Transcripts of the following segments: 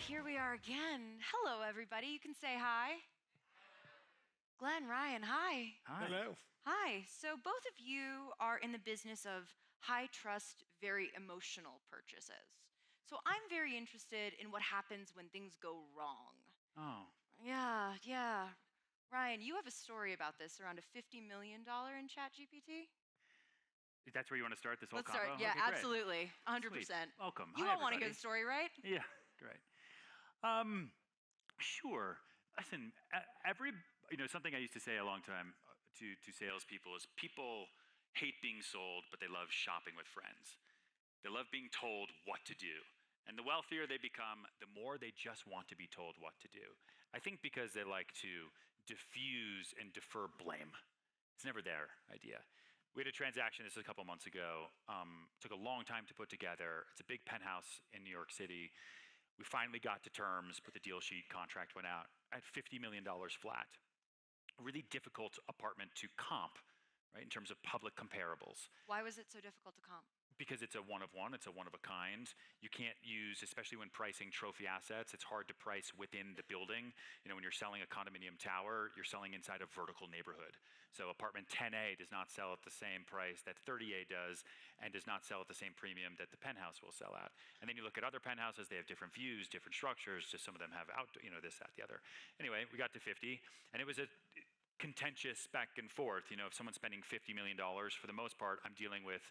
Here we are again. Hello, everybody. You can say hi. Glenn, Ryan, hi. Hi. Hello. Hi. So both of you are in the business of high trust, very emotional purchases. So I'm very interested in what happens when things go wrong. Oh, Yeah. Ryan, you have a story about this around a $50 million in ChatGPT? that's where you want to start this whole Let's convo? start. Yeah, Okay, great. absolutely. 100%. Sweet. Welcome. You Hi, all want to hear everybody. the story, right? Yeah, great. Sure. Listen, something I used to say a long time to salespeople is people hate being sold, but they love shopping with friends. They love being told what to do. And the wealthier they become, the more they just want to be told what to do. I think because they like to diffuse and defer blame. It's never their idea. We had a transaction, this was a couple months ago, took a long time to put together. It's a big penthouse in New York City. We finally got to terms, put the deal sheet, contract went out at $50 million flat. A really difficult apartment to comp, right, in terms of public comparables. Why was it so difficult to comp? Because it's a one of one, it's a one of a kind. You can't use, especially when pricing trophy assets, it's hard to price within the building. When you're selling a condominium tower, you're selling inside a vertical neighborhood. So apartment 10A does not sell at the same price that 30A does, and does not sell at the same premium that the penthouse will sell at. And then you look at other penthouses, they have different views, different structures, just some of them have this, that, the other. Anyway, we got to 50, and it was a contentious back and forth. If someone's spending $50 million, for the most part, I'm dealing with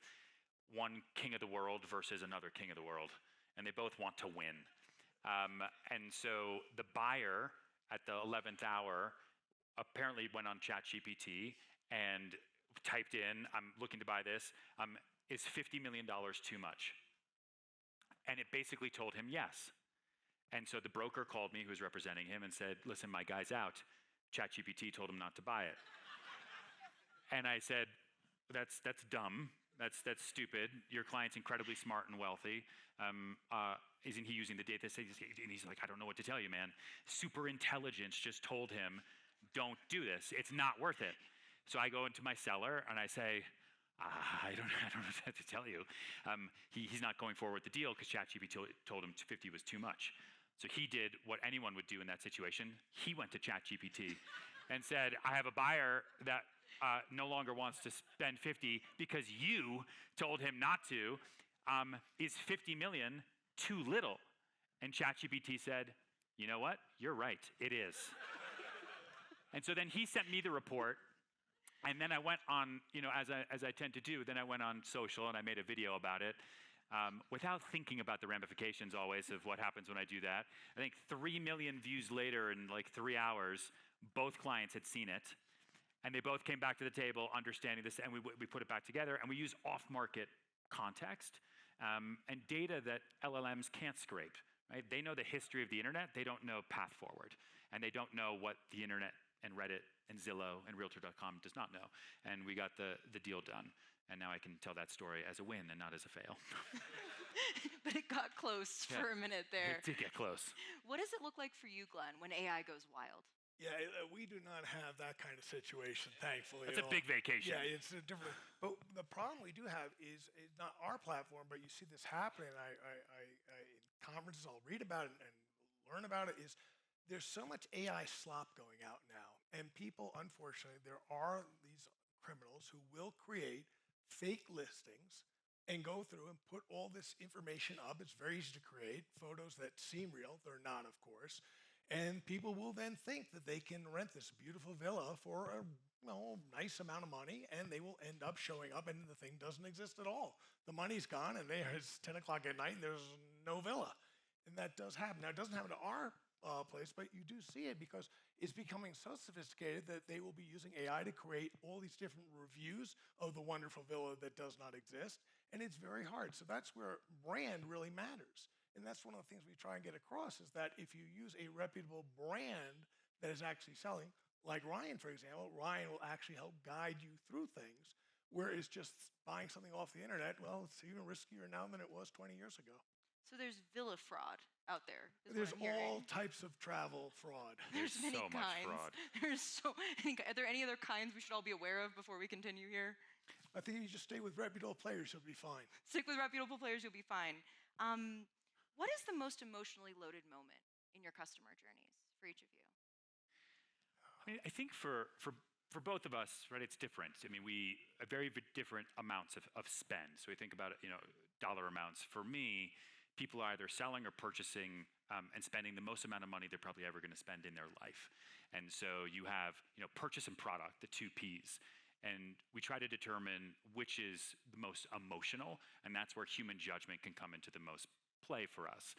one king of the world versus another king of the world, and they both want to win. And so the buyer at the 11th hour apparently went on ChatGPT and typed in, I'm looking to buy this, is $50 million too much? And it basically told him yes. And so the broker called me, who was representing him, and said, listen, my guy's out. ChatGPT told him not to buy it. And I said, that's dumb. That's stupid. Your client's incredibly smart and wealthy. Isn't he using the data? And he's like, I don't know what to tell you, man. Super intelligence just told him, don't do this. It's not worth it. So I go into my seller and I say, I don't know what to tell you. He's not going forward with the deal because ChatGPT told him 50 was too much. So he did what anyone would do in that situation. He went to ChatGPT and said, I have a buyer that no longer wants to spend 50 because you told him not to. Is 50 million too little? And ChatGPT said, you know what? You're right, it is. And so then he sent me the report. And then I went on, as I tend to do, then I went on social and I made a video about it. Without thinking about the ramifications always of what happens when I do that. I think 3 million views later in like 3 hours, both clients had seen it. And they both came back to the table understanding this, and we put it back together, and we use off-market context and data that LLMs can't scrape, right? They know the history of the internet. They don't know path forward. And they don't know what the internet and Reddit and Zillow and Realtor.com does not know. And we got the deal done. And now I can tell that story as a win and not as a fail. But it got close for a minute there. It did get close. What does it look like for you, Glenn, when AI goes wild? Yeah, we do not have that kind of situation, thankfully. That's a big vacation. Yeah, it's a different. But the problem we do have is not our platform, but you see this happening. In conferences, I'll read about it and learn about it. Is there's so much AI slop going out now, and people, unfortunately, there are these criminals who will create fake listings and go through and put all this information up. It's very easy to create photos that seem real. They're not, of course. And people will then think that they can rent this beautiful villa for a nice amount of money, and they will end up showing up, and the thing doesn't exist at all. The money's gone, and it's 10 o'clock at night, and there's no villa. And that does happen. Now, it doesn't happen to our place, but you do see it because it's becoming so sophisticated that they will be using AI to create all these different reviews of the wonderful villa that does not exist, and it's very hard. So that's where brand really matters. And that's one of the things we try and get across is that if you use a reputable brand that is actually selling, like Ryan, for example, Ryan will actually help guide you through things, whereas just buying something off the internet, well, it's even riskier now than it was 20 years ago. So there's villa fraud out there. There's all types of travel fraud. There's many so kinds. much fraud. There's so many. Are there any other kinds we should all be aware of before we continue here? I think if you just stay with reputable players, you'll be fine. Stick with reputable players, you'll be fine. What is the most emotionally loaded moment in your customer journeys for each of you? I mean, I think for both of us, right, it's different. I mean, we very different amounts of spend. So we think about it, dollar amounts. For me, people are either selling or purchasing and spending the most amount of money they're probably ever going to spend in their life. And so you have, purchase and product, the two P's. And we try to determine which is the most emotional, and that's where human judgment can come into the most play for us.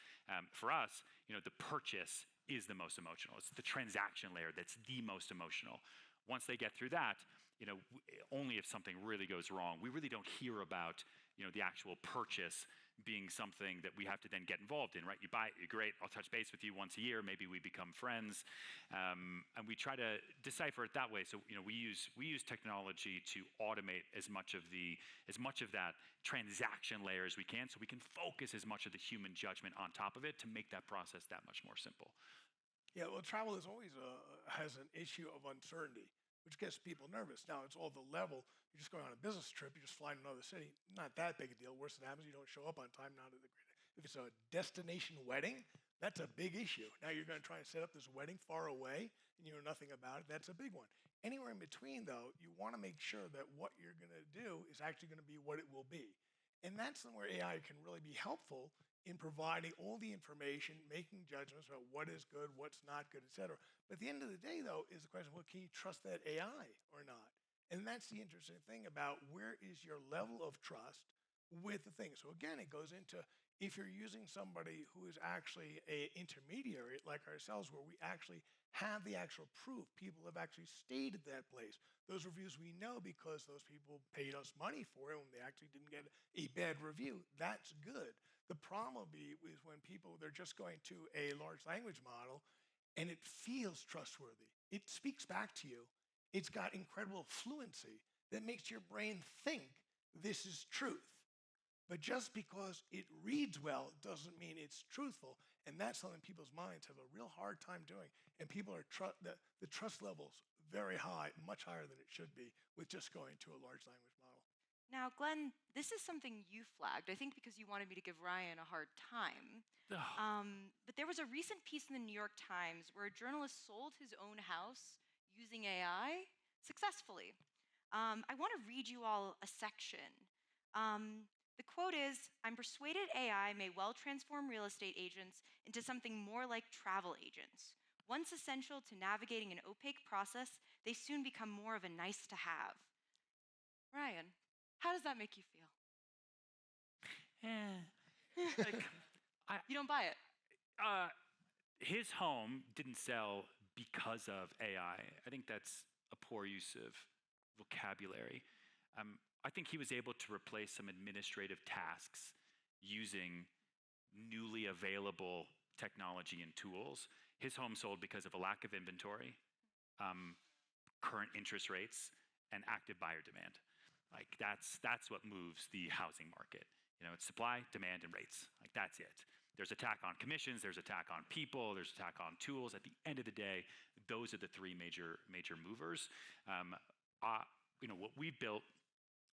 For us, the purchase is the most emotional. It's the transaction layer that's the most emotional. Once they get through that, only if something really goes wrong, we really don't hear about, the actual purchase being something that we have to then get involved in, right? You buy it, you're great, I'll touch base with you once a year, maybe we become friends, and we try to decipher it that way. So, we use technology to automate as much of that transaction layer as we can, so we can focus as much of the human judgment on top of it to make that process that much more simple. Yeah, well, travel is always has an issue of uncertainty, which gets people nervous. Now, it's all the level. You're just going on a business trip. You're just flying to another city. Not that big a deal. Worst that happens, you don't show up on time. Not at the great. If it's a destination wedding, that's a big issue. Now you're going to try and set up this wedding far away, and you know nothing about it. That's a big one. Anywhere in between, though, you want to make sure that what you're going to do is actually going to be what it will be. And that's where AI can really be helpful in providing all the information, making judgments about what is good, what's not good, et cetera. But at the end of the day, though, is the question, well, can you trust that AI or not? And that's the interesting thing about where is your level of trust with the thing. So again, it goes into if you're using somebody who is actually an intermediary like ourselves, where we actually have the actual proof, people have actually stayed at that place. Those reviews we know because those people paid us money for it when they actually didn't get a bad review. That's good. The problem will be is when they're just going to a large language model and it feels trustworthy. It speaks back to you. It's got incredible fluency that makes your brain think this is truth. But just because it reads well doesn't mean it's truthful. And that's something people's minds have a real hard time doing. And people are the trust level's very high, much higher than it should be with just going to a large language model. Now, Glenn, this is something you flagged, I think because you wanted me to give Ryan a hard time. But there was a recent piece in the New York Times where a journalist sold his own house using AI successfully. I want to read you all a section. The quote is, "I'm persuaded AI may well transform real estate agents into something more like travel agents. Once essential to navigating an opaque process, they soon become more of a nice to have." Ryan, how does that make you feel? Like, You don't buy it. his home didn't sell because of AI. I think that's a poor use of vocabulary. I think he was able to replace some administrative tasks using newly available technology and tools. His home sold because of a lack of inventory, current interest rates, and active buyer demand. Like that's what moves the housing market. It's supply, demand, and rates. Like that's it. There's attack on commissions, there's attack on people, there's attack on tools. At the end of the day, those are the three major movers. What we built,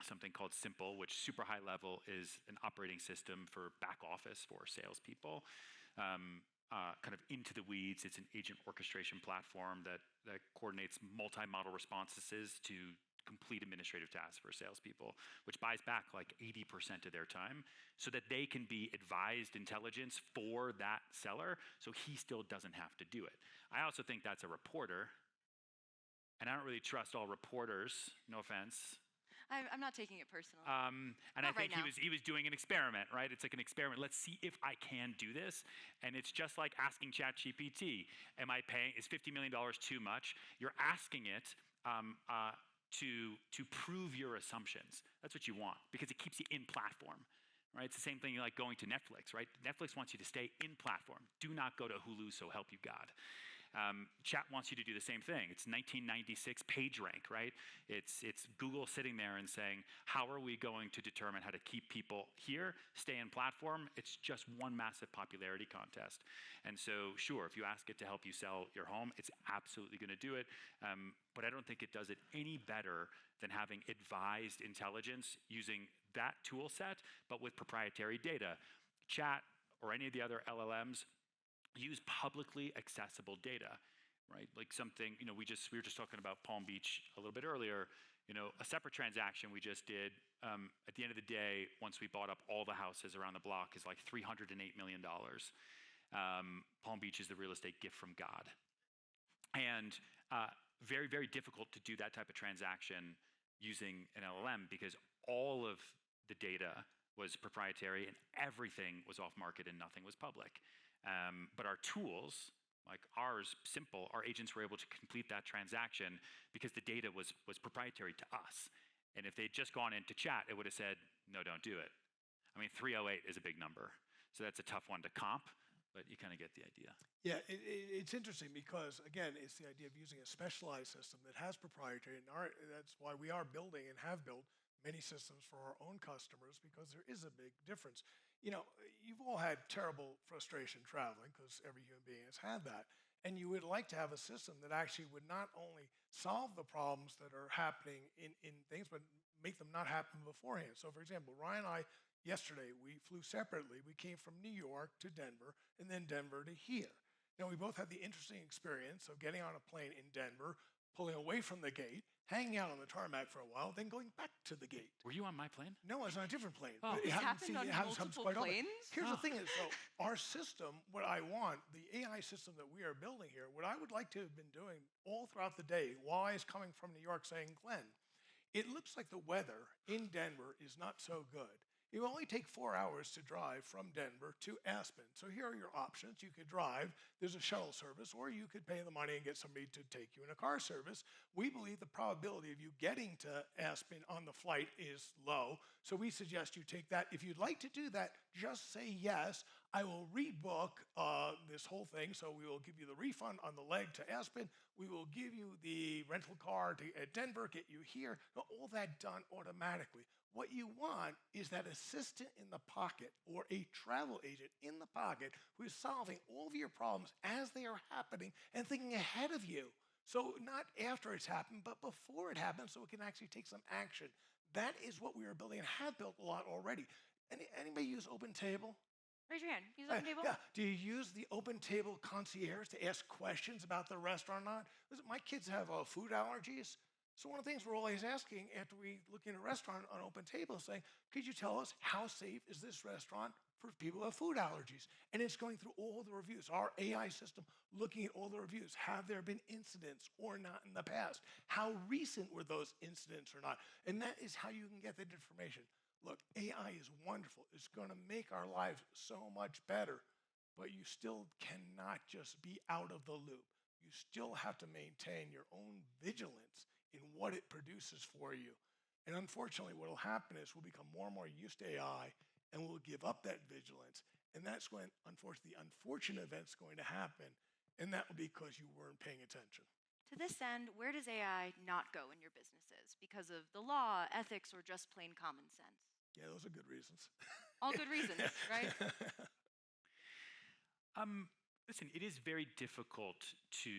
something called Simple, which super high level is an operating system for back office for salespeople. Kind of into the weeds, it's an agent orchestration platform that coordinates multi-model responses to complete administrative tasks for salespeople, which buys back like 80% of their time so that they can be advised intelligence for that seller so he still doesn't have to do it. I also think that's a reporter, and I don't really trust all reporters, no offense. I'm not taking it personally. And Not I think right now. he was doing an experiment, right? It's like an experiment. Let's see if I can do this. And it's just like asking ChatGPT, is $50 million too much? You're asking it to prove your assumptions. That's what you want because it keeps you in platform, right? It's the same thing like going to Netflix, right? Netflix wants you to stay in platform. Do not go to Hulu, so help you God. Chat wants you to do the same thing. It's 1996 PageRank, right? It's Google sitting there and saying, how are we going to determine how to keep people here, stay in platform? It's just one massive popularity contest. And so, sure, if you ask it to help you sell your home, it's absolutely going to do it. But I don't think it does it any better than having advised intelligence using that tool set, but with proprietary data. Chat or any of the other LLMs use publicly accessible data, right? Like something, we were just talking about Palm Beach a little bit earlier. A separate transaction we just did, at the end of the day, once we bought up all the houses around the block, is like $308 million. Palm Beach is the real estate gift from God. And very, very difficult to do that type of transaction using an LLM because all of the data was proprietary and everything was off market and nothing was public. But our tools, like ours, simple, our agents were able to complete that transaction because the data was proprietary to us. And if they'd just gone into chat, it would have said, no, don't do it. I mean, 308 is a big number. So that's a tough one to comp, but you kind of get the idea. Yeah, it's interesting because, again, it's the idea of using a specialized system that has proprietary, and that's why we are building and have built many systems for our own customers, because there is a big difference. You've all had terrible frustration traveling, because every human being has had that. And you would like to have a system that actually would not only solve the problems that are happening in things, but make them not happen beforehand. So for example, Ryan and I, yesterday, we flew separately. We came from New York to Denver, and then Denver to here. Now, we both had the interesting experience of getting on a plane in Denver, pulling away from the gate, hanging out on the tarmac for a while, then going back to the gate. Were you on my plane? No, I was on a different plane. Oh. It happened on multiple planes? Here's the thing is, so our system, what I want, the AI system that we are building here, what I would like to have been doing all throughout the day while I was coming from New York saying, Glenn, it looks like the weather in Denver is not so good. It will only take 4 hours to drive from Denver to Aspen. So here are your options. You could drive, there's a shuttle service, or you could pay the money and get somebody to take you in a car service. We believe the probability of you getting to Aspen on the flight is low, so we suggest you take that. If you'd like to do that, just say yes. I will rebook this whole thing, so we will give you the refund on the leg to Aspen. We will give you the rental car at Denver, get you here. All that done automatically. What you want is that assistant in the pocket or a travel agent in the pocket who is solving all of your problems as they are happening and thinking ahead of you. So not after it's happened, but before it happens, so it can actually take some action. That is what we are building and have built a lot already. Anybody use OpenTable? Raise your hand. Use OpenTable? Yeah. Do you use the OpenTable concierge to ask questions about the restaurant or not? Listen, my kids have food allergies. So one of the things we're always asking after we look in a restaurant on OpenTable is saying, could you tell us how safe is this restaurant for people who have food allergies? And it's going through all the reviews. Our AI system looking at all the reviews. Have there been incidents or not in the past? How recent were those incidents or not? And that is how you can get that information. Look, AI is wonderful. It's going to make our lives so much better, but you still cannot just be out of the loop. You still have to maintain your own vigilance in what it produces for you. And unfortunately, what will happen is we'll become more and more used to AI and we'll give up that vigilance. And that's when, unfortunately, the unfortunate event's going to happen. And that will be because you weren't paying attention. To this end, where does AI not go in your businesses? Because of the law, ethics, or just plain common sense? Yeah, those are good reasons. All good reasons, right? Listen, it is very difficult to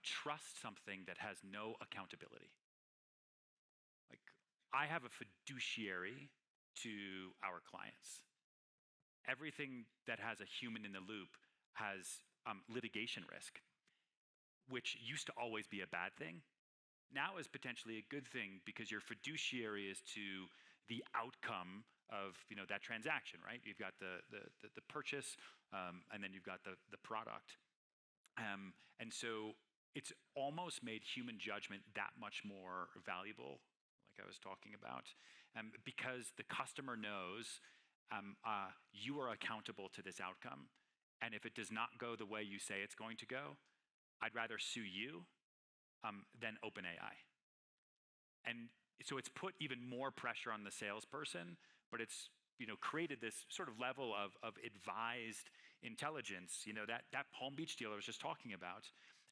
trust something that has no accountability. Like, I have a fiduciary to our clients. Everything that has a human in the loop has litigation risk, which used to always be a bad thing. Now is potentially a good thing because your fiduciary is to the outcome of that transaction, right? You've got the purchase, and then you've got the product. And so it's almost made human judgment that much more valuable, like I was talking about, because the customer knows you are accountable to this outcome. And if it does not go the way you say it's going to go, I'd rather sue you than OpenAI. And so it's put even more pressure on the salesperson, but it's created this sort of level of advised intelligence. That Palm Beach deal I was just talking about.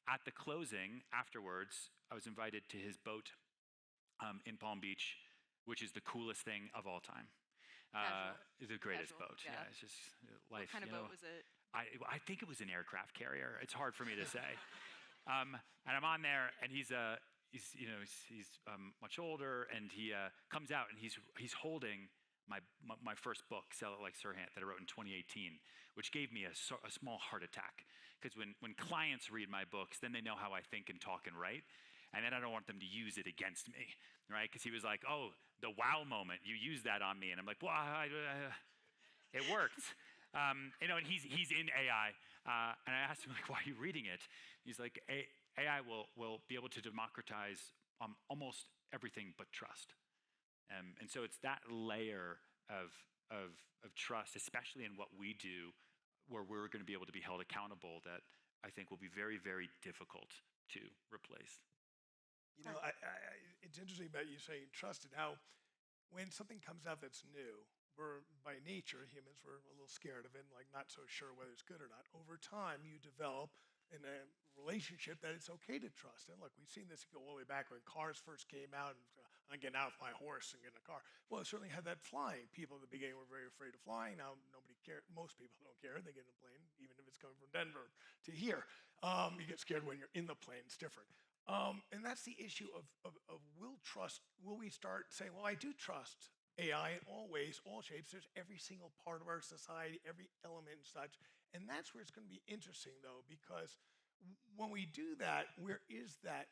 At the closing, afterwards, I was invited to his boat in Palm Beach, which is the coolest thing of all time. The greatest boat. Yeah, it's just life. What kind of boat was it? I think it was an aircraft carrier. It's hard for me to say. And I'm on there, and he's much older, and he comes out, and he's holding my first book, Sell It Like Serhant, that I wrote in 2018, which gave me a small heart attack. Because when clients read my books, then they know how I think and talk and write. And then I don't want them to use it against me, right? Because he was like, oh, the wow moment, you used that on me. And I'm like, well, it worked. And he's in AI. And I asked him, like, why are you reading it? He's like, AI will be able to democratize almost everything but trust. And so it's that layer of trust, especially in what we do, where we're going to be able to be held accountable, that I think will be very, very difficult to replace. You know, it's interesting about you saying trust and how when something comes out that's new, we're by nature, humans, we're a little scared of it and like not so sure whether it's good or not. Over time, you develop in a relationship that it's okay to trust. And look, we've seen this go all the way back when cars first came out and I'm getting out of my horse and getting a car. Well, it certainly had that flying. People at the beginning were very afraid of flying. Now nobody cares. Most people don't care. They get in a plane, even if it's coming from Denver to here. You get scared when you're in the plane. It's different. And that's the issue of will we start saying, well, I do trust AI in all ways, all shapes. There's every single part of our society, every element and such. And that's where it's going to be interesting, though, because when we do that, where is that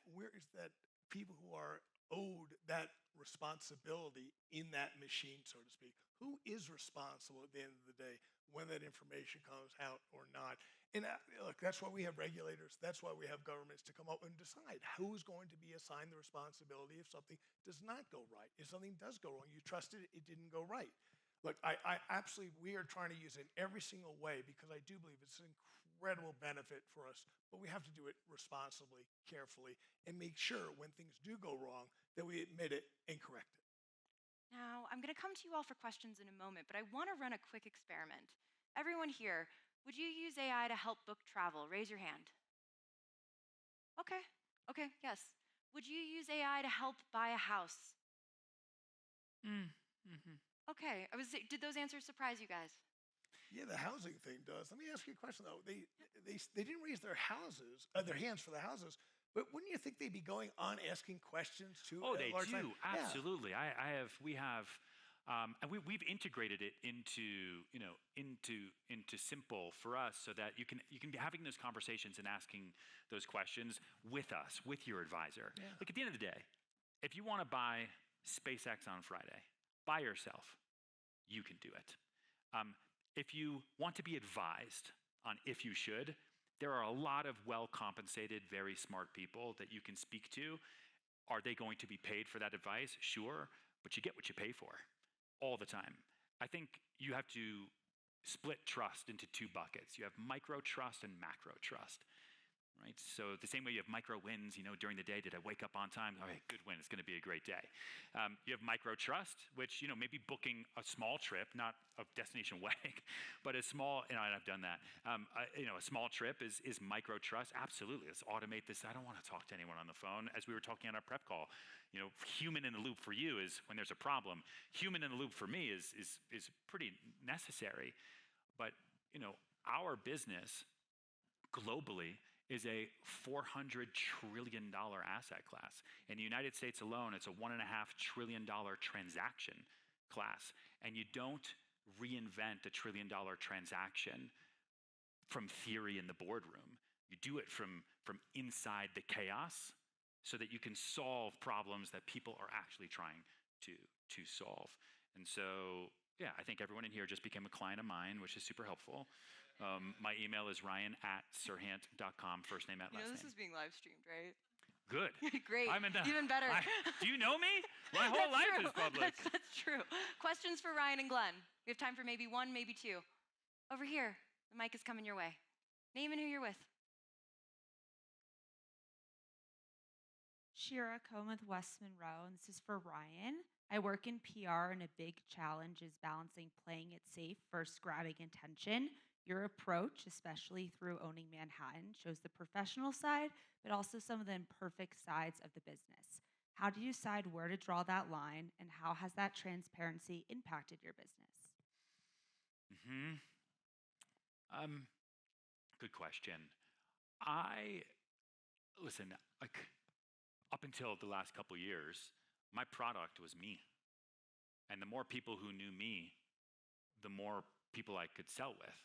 people who are owed that responsibility in that machine, so to speak? Who is responsible at the end of the day when that information comes out or not? And look, that's why we have regulators. That's why we have governments to come up and decide who's going to be assigned the responsibility if something does not go right. If something does go wrong, you trusted it, it didn't go right. Look, I absolutely, we are trying to use it in every single way because I do believe it's an incredible benefit for us, but we have to do it responsibly, carefully, and make sure when things do go wrong that we admit it and correct it. Now, I'm going to come to you all for questions in a moment, but I want to run a quick experiment. Everyone here, would you use AI to help book travel? Raise your hand. Okay, yes. Would you use AI to help buy a house? Okay, did those answers surprise you guys? Yeah, the housing thing does. Let me ask you a question though. They didn't raise their hands for the houses, but wouldn't you think they'd be going on asking questions too? Oh, they large do. time? Absolutely. We have, and we've integrated it into simple for us so that you can be having those conversations and asking those questions with us, with your advisor. Yeah. Like at the end of the day, if you want to buy SpaceX on Friday by yourself, you can do it. If you want to be advised on if you should, there are a lot of well-compensated, very smart people that you can speak to. Are they going to be paid for that advice? Sure, but you get what you pay for all the time. I think you have to split trust into two buckets. You have micro trust and macro trust, right? So the same way you have micro wins, during the day, did I wake up on time? All right, good win, it's gonna be a great day. You have micro trust, which, maybe booking a small trip, not a destination wedding, but a small, and I've done that. A small trip is micro trust. Absolutely, let's automate this. I don't wanna talk to anyone on the phone. As we were talking on our prep call, human in the loop for you is when there's a problem. Human in the loop for me is pretty necessary. But, our business globally is a $400 trillion asset class. In the United States alone, it's a $1.5 trillion transaction class. And you don't reinvent a $1 trillion transaction from theory in the boardroom. You do it from inside the chaos so that you can solve problems that people are actually trying to solve. And so, yeah, I think everyone in here just became a client of mine, which is super helpful. My email is ryan@serhant.com, first name at last name. This is being live streamed, right? Good. Great. Even better. Do you know me? My whole life is public. That's true. Questions for Ryan and Glenn? We have time for maybe one, maybe two. Over here, the mic is coming your way. Name and who you're with. Shira Cohn with West Monroe, and this is for Ryan. I work in PR, and a big challenge is balancing playing it safe versus grabbing attention. Your approach, especially through owning Manhattan, shows the professional side, but also some of the imperfect sides of the business. How do you decide where to draw that line, and how has that transparency impacted your business? Good question. Listen, like up until the last couple years, my product was me. And the more people who knew me, the more people I could sell with.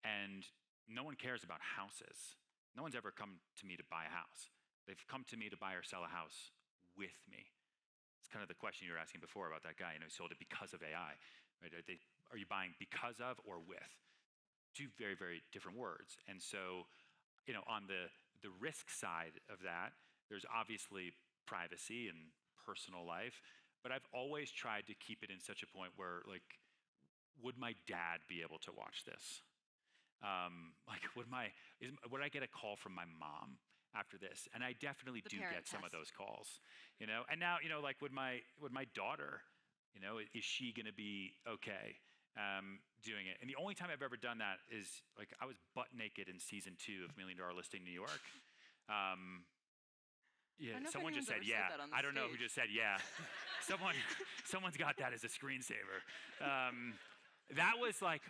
And no one cares about houses. No one's ever come to me to buy a house. They've come to me to buy or sell a house with me. It's kind of the question you were asking before about that guy, he sold it because of AI. Right? Are you buying because of or with? Two very, very different words. And so, on the risk side of that, there's obviously privacy and personal life, but I've always tried to keep it in such a point where, like, would my dad be able to watch this? Would I get a call from my mom after this? And I definitely do get some of those calls, And now, like, would my daughter, is she going to be okay doing it? And the only time I've ever done that is, like, I was butt naked in season 2 of $1 Million Listing New York. Yeah, someone just said yeah. I don't know who just said yeah. Someone's got that as a screensaver. That was like,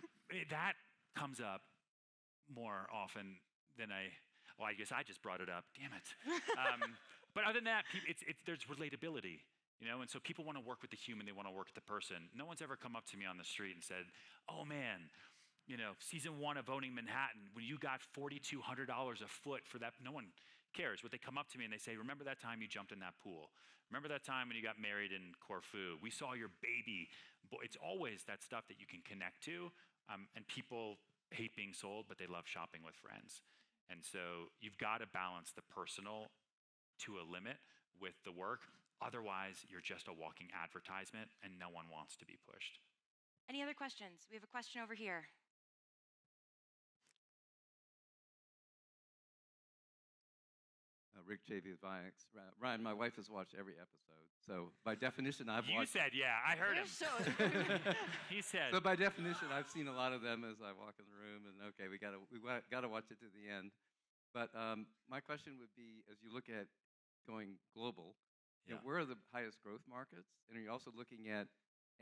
that comes up more often than I guess I just brought it up. Damn it. But other than that, there's relatability, and so people want to work with the human, they want to work with the person. No one's ever come up to me on the street and said, oh man, season 1 of Owning Manhattan, when you got $4,200 a foot for that, no one cares. What they come up to me and they say, remember that time you jumped in that pool? Remember that time when you got married in Corfu? We saw your baby. It's always that stuff that you can connect to, and people hate being sold, but they love shopping with friends. And so you've got to balance the personal to a limit with the work. Otherwise, you're just a walking advertisement and no one wants to be pushed. Any other questions? We have a question over here. Rick J.V. with Vinex. Ryan, my wife has watched every episode. So by definition, I've watched. You said, yeah, I heard him. He said. So by definition, I've seen a lot of them as I walk in the room, and okay, we gotta watch it to the end. But my question would be, as you look at going global, where are the highest growth markets? And are you also looking at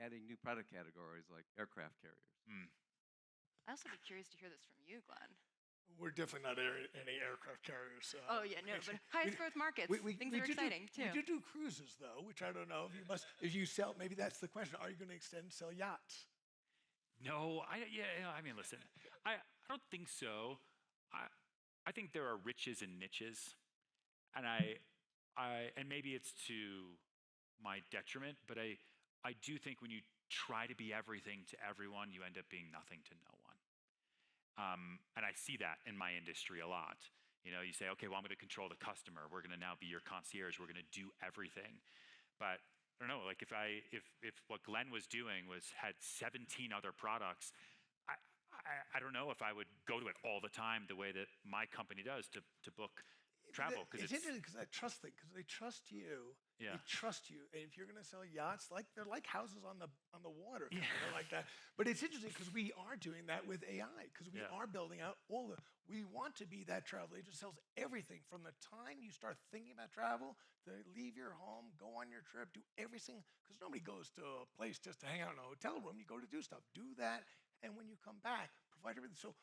adding new product categories like aircraft carriers? I'd also be curious to hear this from you, Glenn. We're definitely not any aircraft carriers. Oh yeah, no, but highest growth markets, things that are exciting too. We do cruises though, which I don't know if you must. If you sell, maybe that's the question. Are you going to extend and sell yachts? No, I mean, listen, I don't think so. I think there are riches and niches, and and maybe it's to my detriment, but I do think when you try to be everything to everyone, you end up being nothing to no one. And I see that in my industry a lot. You say, okay, well, I'm going to control the customer. We're going to now be your concierge. We're going to do everything. But I don't know, like if what Glenn was doing had 17 other products, I don't know if I would go to it all the time the way that my company does to book travel. It's interesting because I trust them, because they trust you. Yeah. They trust you, and if you're going to sell yachts, they're like houses on the water, they're like that. But it's interesting because we are doing that with AI, because we are building out we want to be that travel agent sells everything from the time you start thinking about travel to leave your home, go on your trip, do everything. Because nobody goes to a place just to hang out in a hotel room. You go to do stuff. Do that, and when you come back, provide everything. So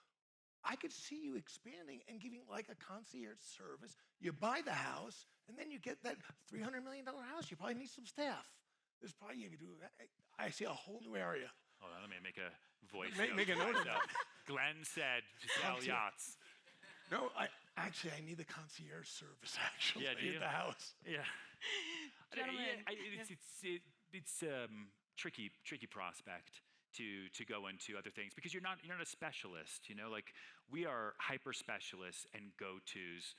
I could see you expanding and giving like a concierge service. You buy the house, and then you get that $300 million house. You probably need some staff. There's probably, you can do that. I see a whole new area. Hold on, let me make a voice Make a note of that. Glenn said to sell yachts. No, I need the concierge service, actually, Yeah, do you? at the house. Yeah. Gentlemen. It's tricky prospect to go into other things because you're not a specialist, like we are hyper specialists and go-tos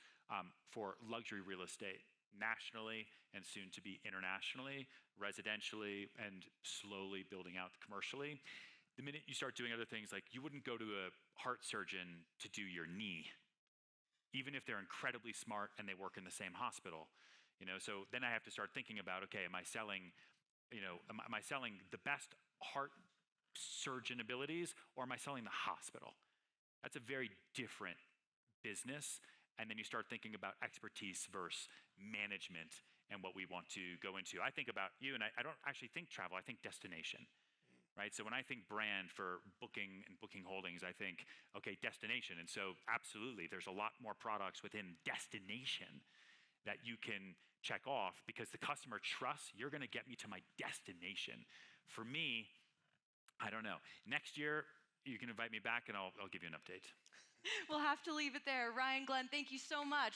for luxury real estate nationally and soon to be internationally, residentially, and slowly building out commercially. The minute you start doing other things, like you wouldn't go to a heart surgeon to do your knee, even if they're incredibly smart and they work in the same hospital. So then I have to start thinking about, okay, am I selling the best heart surgeon abilities, or am I selling the hospital? That's a very different business. And then you start thinking about expertise versus management and what we want to go into. I think about you, and I don't actually think travel, I think destination, right? So when I think brand for booking and booking holdings, I think, okay, destination. And so absolutely, there's a lot more products within destination that you can check off because the customer trusts you're going to get me to my destination For me, I don't know. Next year, you can invite me back and I'll give you an update. We'll have to leave it there. Ryan, Glenn, thank you so much.